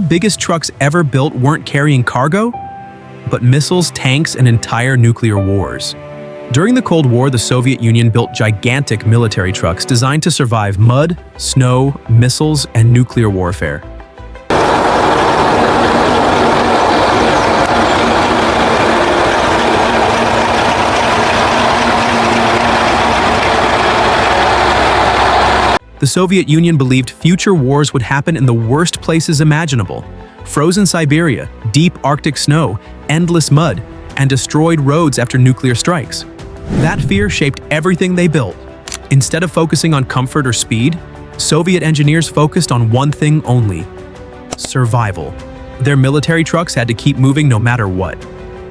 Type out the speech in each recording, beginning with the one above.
biggest trucks ever built weren't carrying cargo, but missiles, tanks, and entire nuclear wars. During the Cold War, the Soviet Union built gigantic military trucks designed to survive mud, snow, missiles, and nuclear warfare. The Soviet Union believed future wars would happen in the worst places imaginable: frozen Siberia, deep Arctic snow, endless mud, and destroyed roads after nuclear strikes. That fear shaped everything they built. Instead of focusing on comfort or speed, Soviet engineers focused on one thing only: survival. Their military trucks had to keep moving no matter what.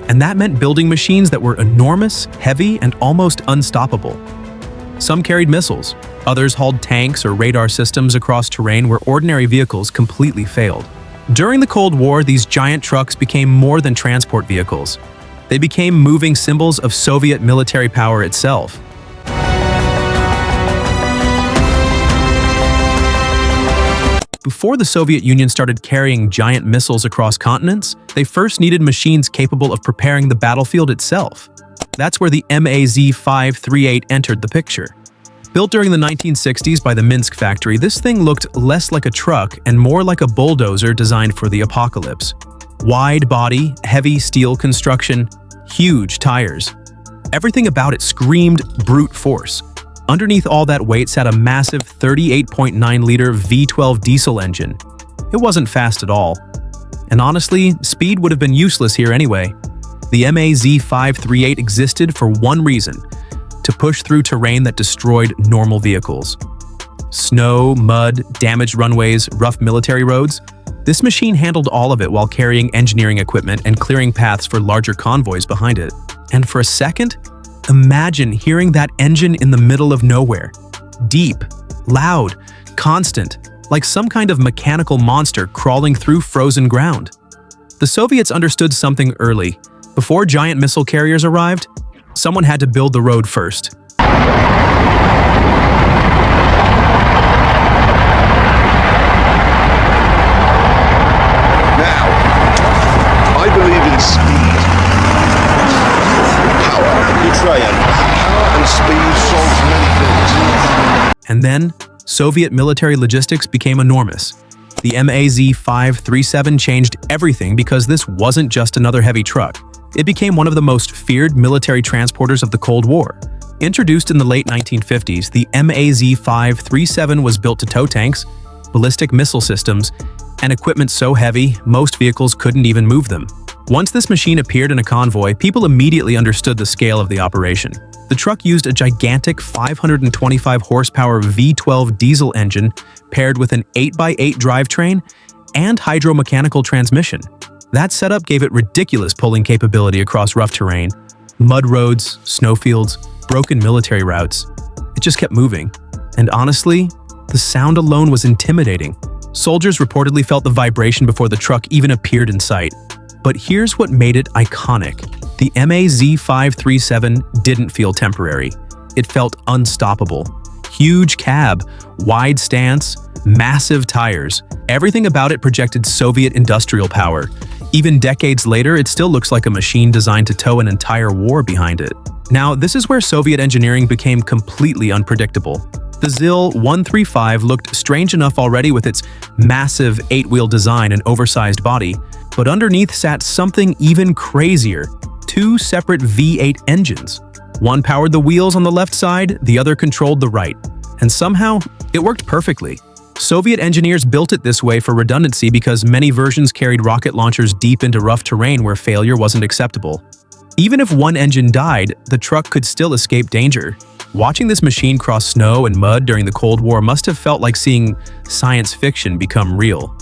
And that meant building machines that were enormous, heavy, and almost unstoppable. Some carried missiles, others hauled tanks or radar systems across terrain where ordinary vehicles completely failed. During the Cold War, these giant trucks became more than transport vehicles. They became moving symbols of Soviet military power itself. Before the Soviet Union started carrying giant missiles across continents, they first needed machines capable of preparing the battlefield itself. That's where the MAZ-538 entered the picture. Built during the 1960s by the Minsk factory, this thing looked less like a truck and more like a bulldozer designed for the apocalypse. Wide body, heavy steel construction, huge tires. Everything about it screamed brute force. Underneath all that weight sat a massive 38.9-liter V12 diesel engine. It wasn't fast at all. And honestly, speed would have been useless here anyway. The MAZ-538 existed for one reason: to push through terrain that destroyed normal vehicles. Snow, mud, damaged runways, rough military roads. This machine handled all of it while carrying engineering equipment and clearing paths for larger convoys behind it. And for a second, imagine hearing that engine in the middle of nowhere. Deep, loud, constant, like some kind of mechanical monster crawling through frozen ground. The Soviets understood something early. Before giant missile carriers arrived, someone had to build the road first. Now, I believe in speed. Power, betrayal. Power and speed solves many things. And then, Soviet military logistics became enormous. The MAZ-537 changed everything because this wasn't just another heavy truck. It became one of the most feared military transporters of the Cold War. Introduced in the late 1950s, the MAZ-537 was built to tow tanks, ballistic missile systems, and equipment so heavy, most vehicles couldn't even move them. Once this machine appeared in a convoy, people immediately understood the scale of the operation. The truck used a gigantic 525 horsepower V12 diesel engine paired with an 8x8 drivetrain and hydromechanical transmission. That setup gave it ridiculous pulling capability across rough terrain, mud roads, snowfields, broken military routes. It just kept moving. And honestly, the sound alone was intimidating. Soldiers reportedly felt the vibration before the truck even appeared in sight. But here's what made it iconic. The MAZ-537 didn't feel temporary. It felt unstoppable. Huge cab, wide stance, massive tires. Everything about it projected Soviet industrial power. Even decades later, it still looks like a machine designed to tow an entire war behind it. Now, this is where Soviet engineering became completely unpredictable. The ZIL-135 looked strange enough already with its massive 8-wheel design and oversized body, but underneath sat something even crazier: two separate V8 engines. One powered the wheels on the left side, the other controlled the right. And somehow, it worked perfectly. Soviet engineers built it this way for redundancy because many versions carried rocket launchers deep into rough terrain where failure wasn't acceptable. Even if one engine died, the truck could still escape danger. Watching this machine cross snow and mud during the Cold War must have felt like seeing science fiction become real.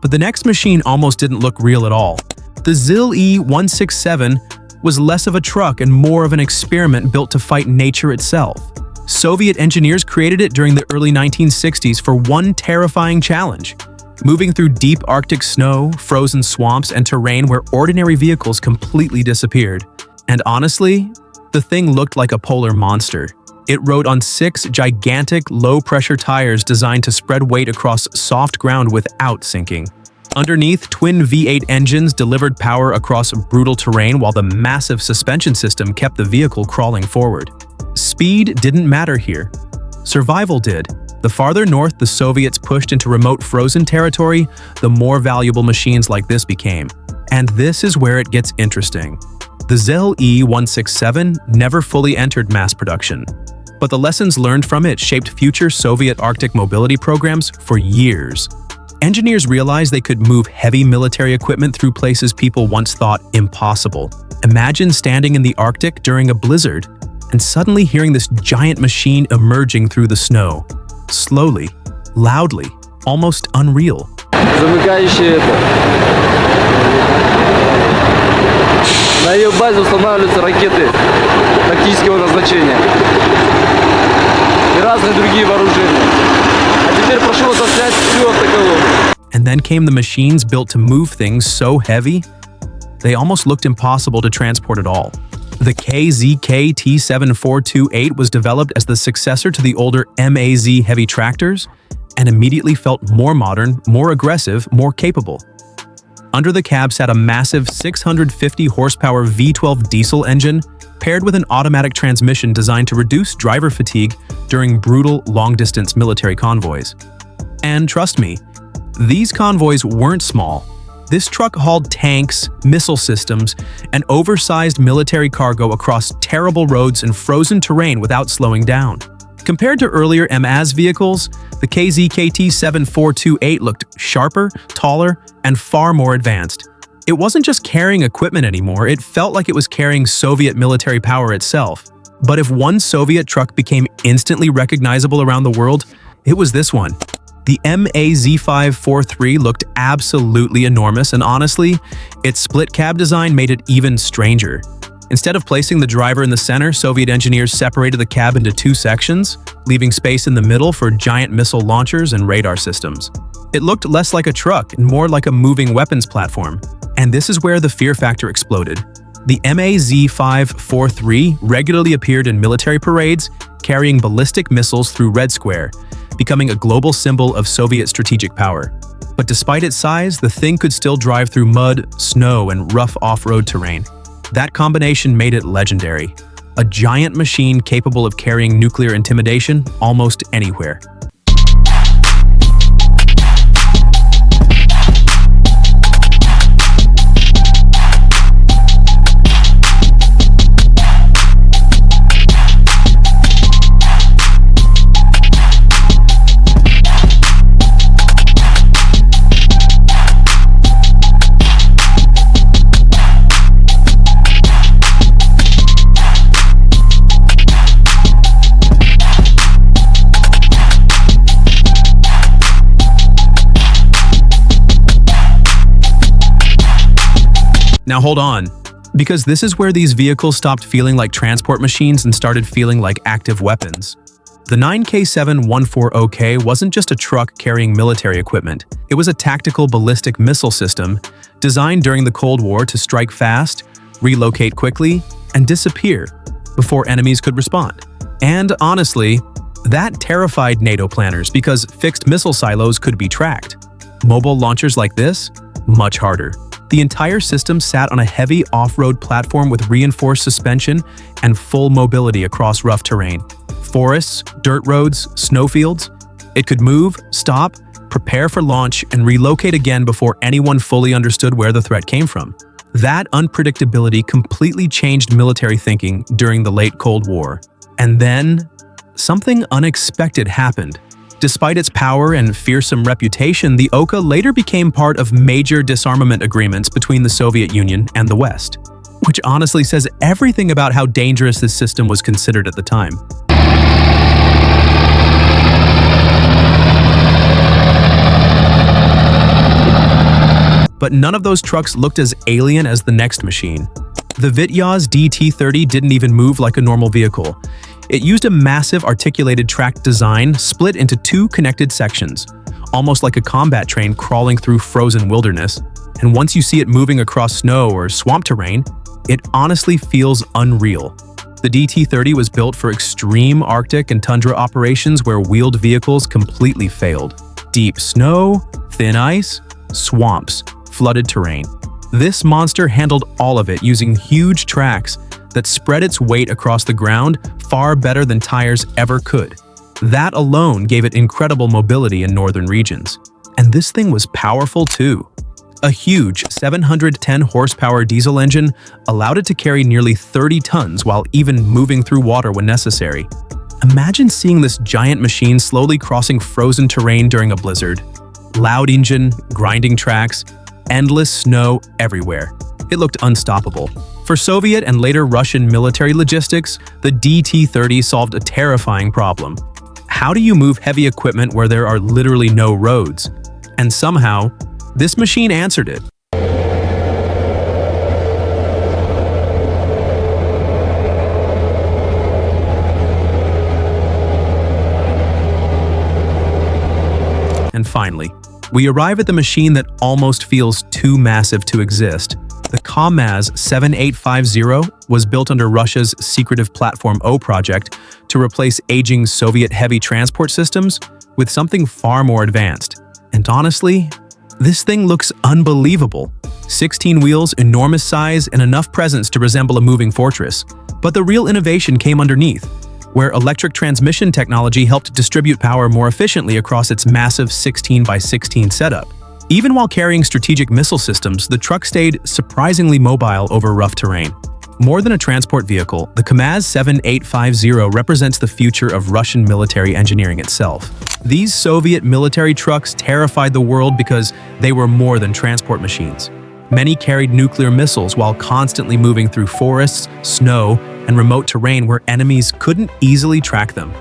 But the next machine almost didn't look real at all. The ZIL-E-167 was less of a truck and more of an experiment built to fight nature itself. Soviet engineers created it during the early 1960s for one terrifying challenge: moving through deep Arctic snow, frozen swamps, and terrain where ordinary vehicles completely disappeared. And honestly, the thing looked like a polar monster. It rode on 6 gigantic, low-pressure tires designed to spread weight across soft ground without sinking. Underneath, twin V8 engines delivered power across brutal terrain while the massive suspension system kept the vehicle crawling forward. Speed didn't matter here. Survival did. The farther north the Soviets pushed into remote frozen territory, the more valuable machines like this became. And this is where it gets interesting. The ZEL-E-167 never fully entered mass production, but the lessons learned from it shaped future Soviet Arctic mobility programs for years. Engineers realized they could move heavy military equipment through places people once thought impossible. Imagine standing in the Arctic during a blizzard and suddenly hearing this giant machine emerging through the snow. Slowly, loudly, almost unreal. Замыкающие это. На ее базе устанавливаются ракеты тактического назначения и разные другие вооружения. And then came the machines built to move things so heavy, they almost looked impossible to transport at all. The KZK T7428 was developed as the successor to the older MAZ heavy tractors and immediately felt more modern, more aggressive, more capable. Under the cab sat a massive 650 horsepower V12 diesel engine paired with an automatic transmission designed to reduce driver fatigue during brutal, long-distance military convoys. And trust me, these convoys weren't small. This truck hauled tanks, missile systems, and oversized military cargo across terrible roads and frozen terrain without slowing down. Compared to earlier MAZ vehicles, the KZKT 7428 looked sharper, taller, and far more advanced. It wasn't just carrying equipment anymore, it felt like it was carrying Soviet military power itself. But if one Soviet truck became instantly recognizable around the world, it was this one. The MAZ-543 looked absolutely enormous, and honestly, its split cab design made it even stranger. Instead of placing the driver in the center, Soviet engineers separated the cab into 2 sections, leaving space in the middle for giant missile launchers and radar systems. It looked less like a truck and more like a moving weapons platform. And this is where the fear factor exploded. The MAZ-543 regularly appeared in military parades, carrying ballistic missiles through Red Square, becoming a global symbol of Soviet strategic power. But despite its size, the thing could still drive through mud, snow, and rough off-road terrain. That combination made it legendary. A giant machine capable of carrying nuclear intimidation almost anywhere. Now hold on, because this is where these vehicles stopped feeling like transport machines and started feeling like active weapons. The 9K7-140K wasn't just a truck carrying military equipment. It was a tactical ballistic missile system designed during the Cold War to strike fast, relocate quickly, and disappear before enemies could respond. And honestly, that terrified NATO planners because fixed missile silos could be tracked. Mobile launchers like this? Much harder. The entire system sat on a heavy off-road platform with reinforced suspension and full mobility across rough terrain. Forests, dirt roads, snowfields. It could move, stop, prepare for launch, and relocate again before anyone fully understood where the threat came from. That unpredictability completely changed military thinking during the late Cold War. And then, something unexpected happened. Despite its power and fearsome reputation, the Oka later became part of major disarmament agreements between the Soviet Union and the West, which honestly says everything about how dangerous this system was considered at the time. But none of those trucks looked as alien as the next machine. The Vityaz DT-30 didn't even move like a normal vehicle. It used a massive articulated track design split into two connected sections, almost like a combat train crawling through frozen wilderness. And once you see it moving across snow or swamp terrain, it honestly feels unreal. The DT-30 was built for extreme Arctic and tundra operations where wheeled vehicles completely failed. Deep snow, thin ice, swamps, flooded terrain. This monster handled all of it using huge tracks that spread its weight across the ground far better than tires ever could. That alone gave it incredible mobility in northern regions. And this thing was powerful too. A huge 710 horsepower diesel engine allowed it to carry nearly 30 tons while even moving through water when necessary. Imagine seeing this giant machine slowly crossing frozen terrain during a blizzard. Loud engine, grinding tracks, endless snow everywhere. It looked unstoppable. For Soviet and later Russian military logistics, the DT-30 solved a terrifying problem. How do you move heavy equipment where there are literally no roads? And somehow, this machine answered it. And finally, we arrive at the machine that almost feels too massive to exist. The KAMAZ 7850 was built under Russia's secretive Platform O project to replace aging Soviet heavy transport systems with something far more advanced. And honestly, this thing looks unbelievable. 16 wheels, enormous size, and enough presence to resemble a moving fortress. But the real innovation came underneath, where electric transmission technology helped distribute power more efficiently across its massive 16x16 setup. Even while carrying strategic missile systems, the truck stayed surprisingly mobile over rough terrain. More than a transport vehicle, the KAMAZ 7850 represents the future of Russian military engineering itself. These Soviet military trucks terrified the world because they were more than transport machines. Many carried nuclear missiles while constantly moving through forests, snow, and remote terrain where enemies couldn't easily track them.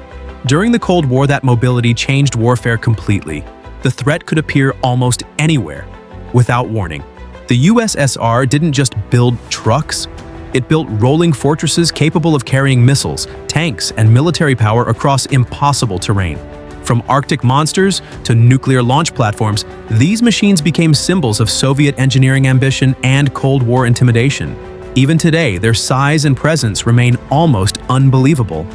During the Cold War, that mobility changed warfare completely. The threat could appear almost anywhere, without warning. The USSR didn't just build trucks, it built rolling fortresses capable of carrying missiles, tanks, and military power across impossible terrain. From Arctic monsters to nuclear launch platforms, these machines became symbols of Soviet engineering ambition and Cold War intimidation. Even today, their size and presence remain almost unbelievable.